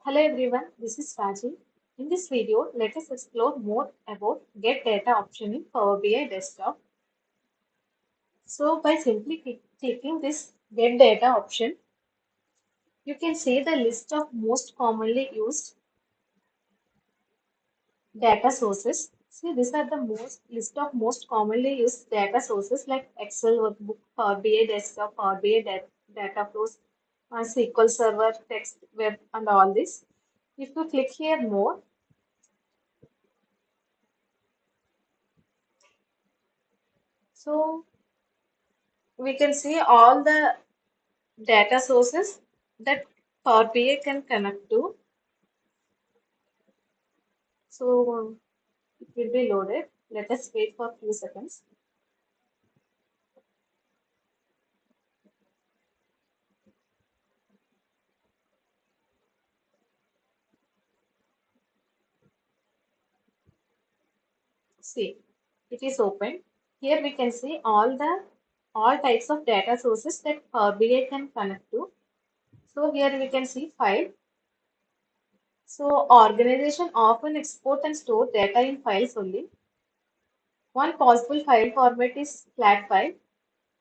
Hello everyone, this is Raji. In this video, let us explore more about Get Data option in Power BI Desktop. So by simply clicking this Get Data option, you can see the list of most commonly used data sources. See, these are the list of most commonly used data sources like Excel workbook, Power BI Desktop, Power BI data flows, SQL Server, text, web, and all this. If you click here more, so we can see all the data sources that Power BI can connect to. So it will be loaded. Let us wait for a few seconds. See, it is open. Here we can see all types of data sources that Power BI can connect to. So here we can see file. So organization often export and store data in files only. One possible file format is flat file.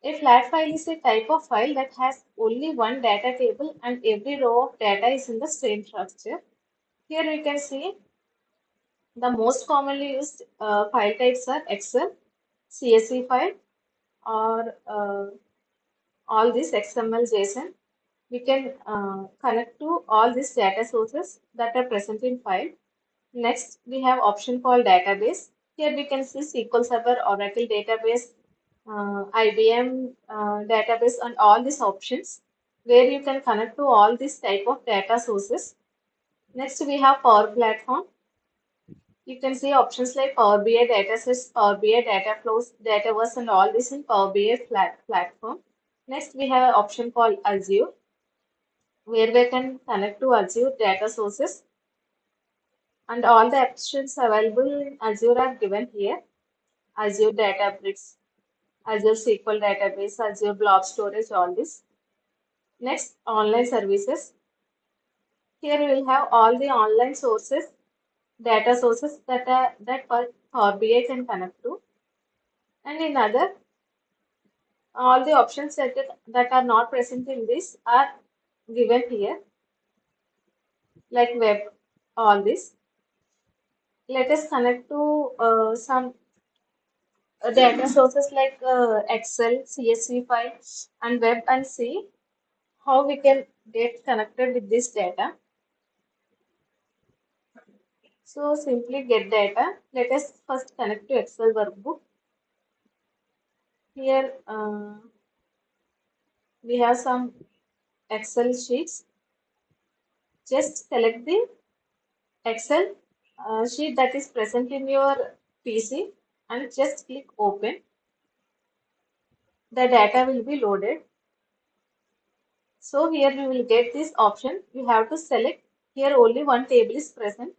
A flat file is a type of file that has only one data table and every row of data is in the same structure. Here we can see the most commonly used file types are Excel, CSV file, or all this XML, JSON. We can connect to all these data sources that are present in file. Next, we have option called database. Here we can see SQL Server, Oracle database, IBM database, and all these options where you can connect to all these type of data sources. Next, we have Power Platform. You can see options like Power BI datasets, Power BI data flows, Dataverse, and all this in Power BI platform. Next, we have an option called Azure, where we can connect to Azure data sources, and all the options available in Azure are given here. Azure Databricks, Azure SQL Database, Azure Blob Storage, all this. Next, online services. Here we will have all the online sources, data sources that Power BI can connect to. And in other, all the options that are not present in this are given here, like web, all this. Let us connect to some data sources like Excel, CSV file, and web and see how we can get connected with this data. So simply get data. Let us first connect to Excel workbook. Here we have some Excel sheets. Just select the Excel sheet that is present in your PC and just click open. The data will be loaded. So here we will get this option. You have to select. Here only one table is present.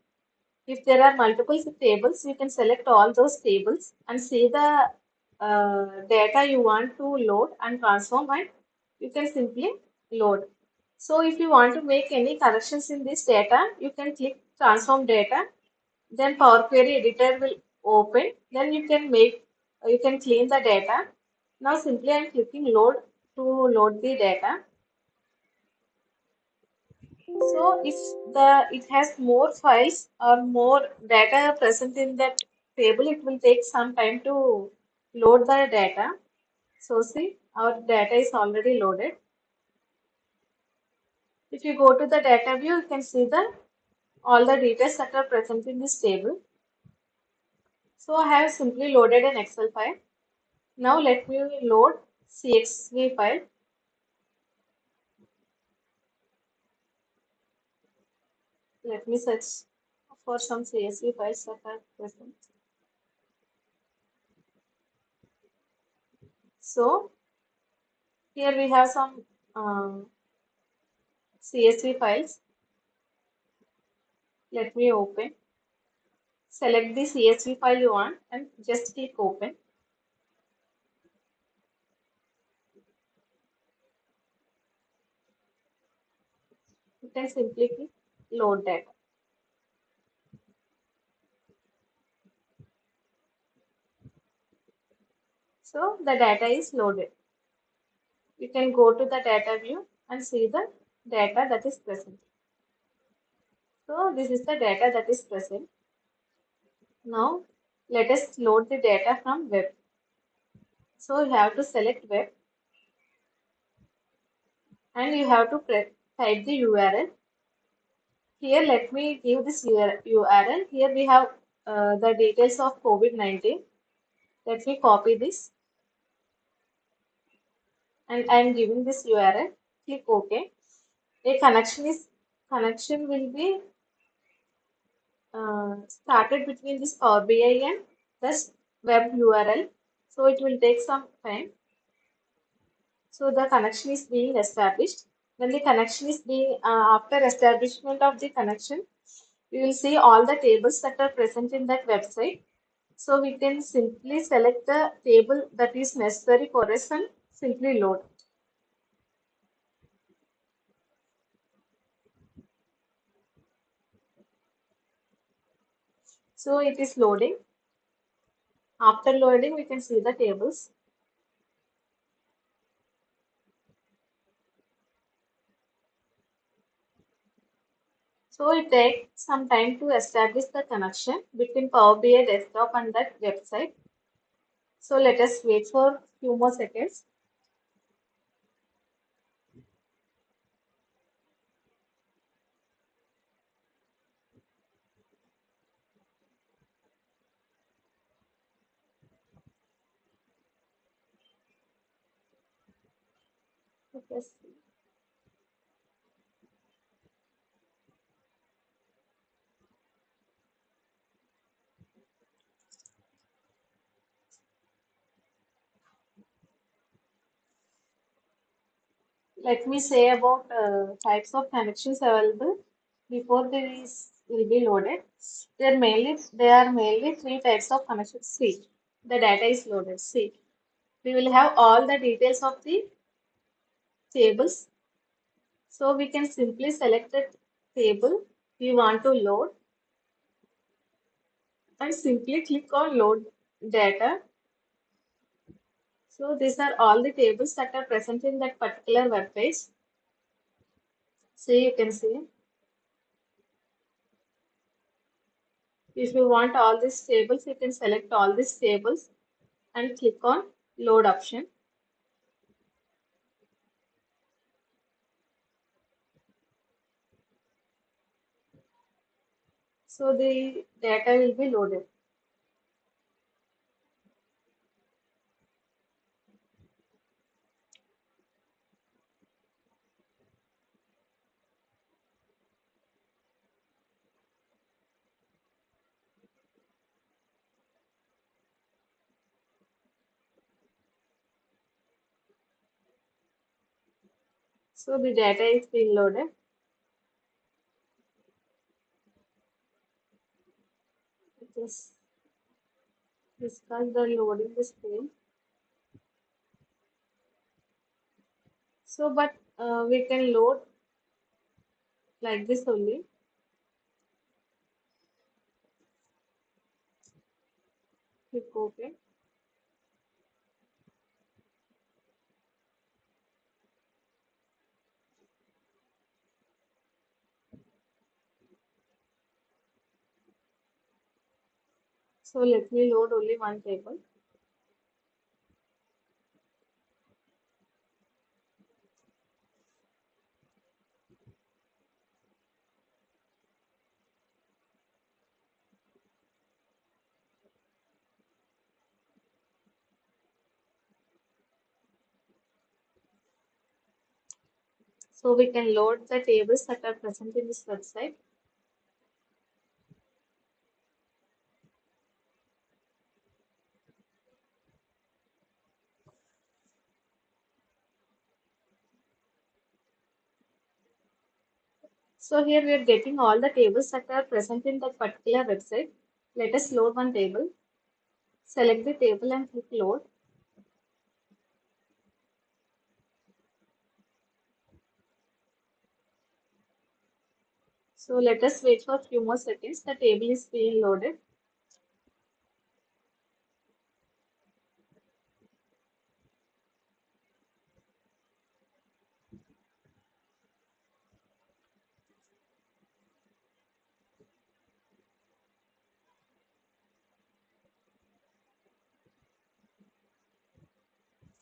If there are multiple tables, you can select all those tables and see the data you want to load and transform, and you can simply load. So if you want to make any corrections in this data, you can click transform data. Then Power Query editor will open. Then you can clean the data. Now simply I am clicking load to load the data. So if it has more files or more data present in that table, it will take some time to load the data. So see, our data is already loaded. If you go to the data view, you can see all the details that are present in this table. So I have simply loaded an Excel file. Now let me load CSV file. Let me search for some CSV files that are present. So here we have some CSV files. Let me open. Select the CSV file you want and just click open. You can simply load data. So the data is loaded. You can go to the data view and see the data that is present. So this is the data that is present. Now let us load the data from web. So you have to select web and you have to type the URL. Here let me give this URL. Here we have the details of COVID-19. Let me copy this and I am giving this URL. Click OK. A connection will be started between this Power BI and this web URL. So it will take some time. So the connection is being established. When the connection is being after establishment of the connection, we will see all the tables that are present in that website. So we can simply select the table that is necessary for us and simply load. So it is loading. After loading, we can see the tables. So it takes some time to establish the connection between Power BI desktop and that website. So let us wait for a few more seconds. Let us see. Let me say about types of connections available before these will be loaded. There are mainly three types of connections. See, the data is loaded. See, we will have all the details of the tables. So we can simply select the table we want to load and simply click on load data. So these are all the tables that are present in that particular web page. So you can see if you want all these tables, you can select all these tables and click on load option. So the data will be loaded. So the data is being loaded. Just discuss the loading the screen. So, but we can load like this only. Click OK. So let me load only one table. So we can load the tables that are present in this website. So here we are getting all the tables that are present in that particular website. Let us load one table. Select the table and click load. So let us wait for a few more seconds. The table is being loaded.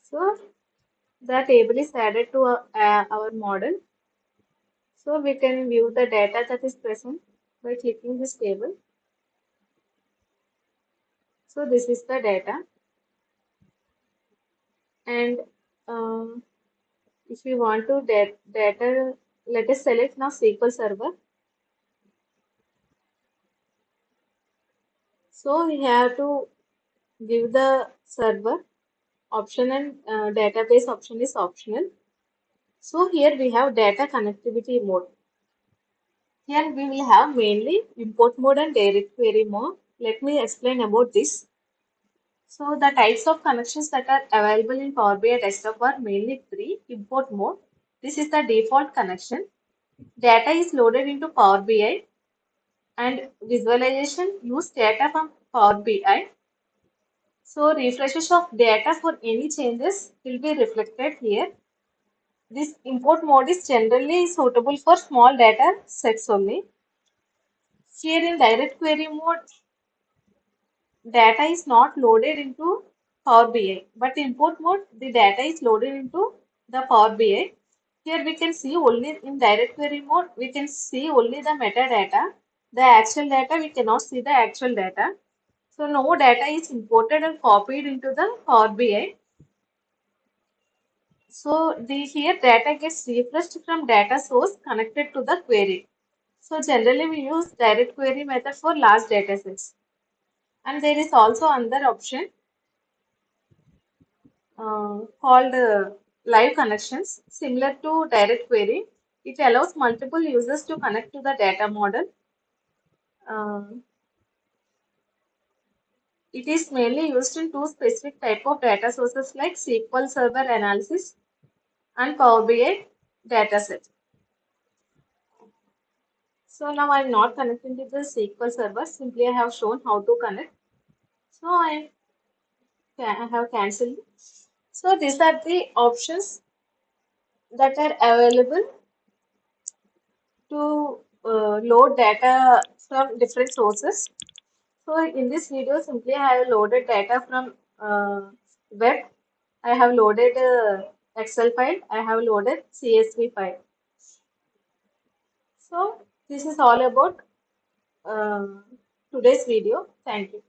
So the table is added to our model. So we can view the data that is present by clicking this table. So this is the data. And um, if we want to data, let us select now SQL Server. So we have to give the server option, and database option is optional. So here we have data connectivity mode. Here we will have mainly import mode and direct query mode. Let me explain about this. So the types of connections that are available in Power BI Desktop are mainly three. Import mode. This is the default connection. Data is loaded into Power BI, and visualization use data from Power BI. So refreshes of data for any changes will be reflected here. This import mode is generally suitable for small data sets only. Here in direct query mode, data is not loaded into Power BI, but import mode, the data is loaded into the Power BI. Here we can see only in direct query mode, we can see only the metadata. The actual data, we cannot see the actual data. So no data is imported and copied into the Power BI. So the here data gets refreshed from data source connected to the query. So generally we use direct query method for large data sets. And there is also another option called live connections, similar to direct query. It allows multiple users to connect to the data model. Uh, it is mainly used in two specific type of data sources like SQL Server analysis and Power BI dataset. So now I am not connecting to the SQL Server. Simply I have shown how to connect. So I have cancelled. So these are the options that are available to load data from different sources. So in this video, simply I have loaded data from web. I have loaded Excel file. I have loaded CSV file. So this is all about uh, today's video. Thank you.